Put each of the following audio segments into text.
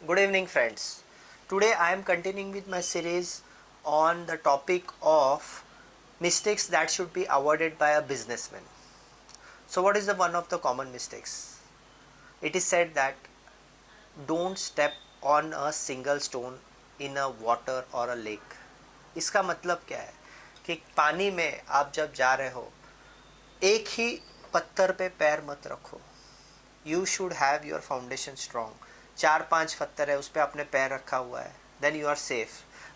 Good evening, friends. Today I am continuing with my series on the topic of mistakes that should be avoided by a businessman. So, what is the one of the common mistakes? It is said that don't step on a single stone in a water or a lake. इसका मतलब क्या है कि पानी में आप जब जा रहे हो एक ही पत्थर पे पैर मत रखो. You should have your foundation strong. 4-5 पत्थर है उस पर आपने पैर रखा हुआ है, देन यू आर सेफ.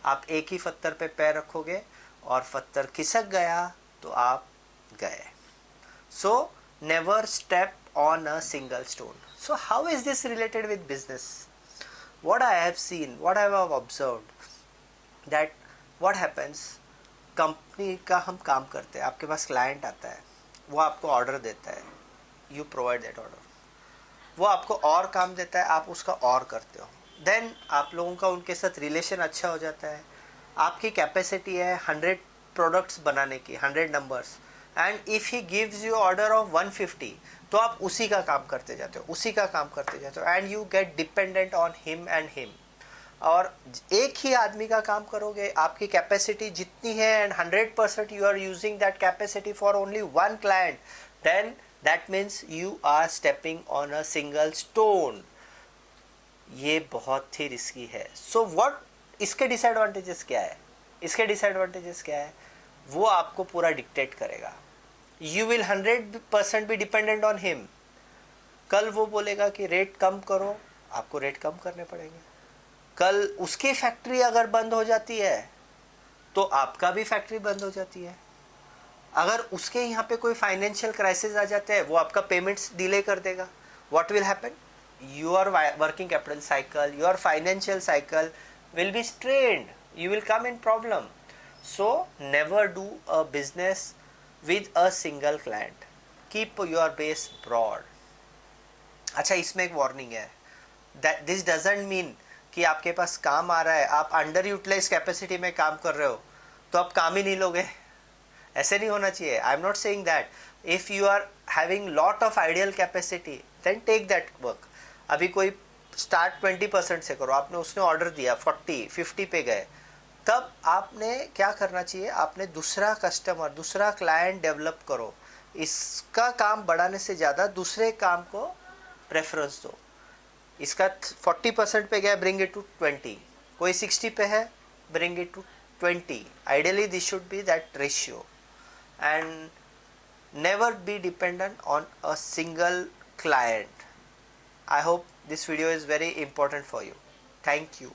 आप एक ही पत्थर पे पैर रखोगे और पत्थर खिसक गया तो आप गए. So never step on a single stone. So how is this related with business? What I have seen, what I have observed, that what happens, company का हम काम करते हैं, आपके पास क्लाइंट आता है, वो आपको ऑर्डर देता है, यू प्रोवाइड दैट ऑर्डर. वो आपको और काम देता है, आप उसका और करते हो. देन आप लोगों का उनके साथ रिलेशन अच्छा हो जाता है. आपकी कैपेसिटी है 100 प्रोडक्ट्स बनाने की, 100 numbers, and if he gives you order of 150 तो आप उसी का काम करते जाते हो, उसी का काम करते जाते हो, and you get dependent on him and him. और एक ही आदमी का काम करोगे, आपकी कैपेसिटी जितनी है and 100% you are using that capacity for only one client, then that means you are stepping on a single stone. ये बहुत ही रिस्की है. सो व्हाट इसके डिसएडवांटेजेस क्या है? इसके डिसएडवांटेजेस क्या है वो आपको पूरा डिक्टेट करेगा. You will 100% be dependent on him. कल वो बोलेगा कि रेट कम करो, आपको रेट कम करने पड़ेंगे. कल उसकी फैक्ट्री अगर बंद हो जाती है तो आपका भी फैक्ट्री बंद हो जाती है. अगर उसके यहाँ पे कोई फाइनेंशियल क्राइसिस आ जाते हैं, वो आपका पेमेंट्स डिले कर देगा. What will happen? Your working capital cycle, your financial cycle will be strained. You will come in problem. So never do a business with a single client. Keep your base broad. अच्छा, इसमें एक warning है. That this doesn't mean कि आपके पास काम आ रहा है, आप अंडर यूटिलाइज कैपेसिटी में काम कर रहे हो तो आप काम ही नहीं लोगे. ऐसे नहीं होना चाहिए. I am not saying that. If you are having lot of ideal capacity then take that work. अभी कोई स्टार्ट 20% से करो, आपने उसने ऑर्डर दिया 40-50 पे गए, तब आपने क्या करना चाहिए, आपने दूसरा कस्टमर, दूसरा क्लाइंट डेवलप करो. इसका काम बढ़ाने से ज़्यादा दूसरे काम को प्रेफरेंस दो. इसका 40% पे गया, ब्रिंग इट टू 20. कोई 60 पे है, bring it to 20. Ideally this should be that ratio. And never be dependent on a single client. I hope this video is very important for you. Thank you.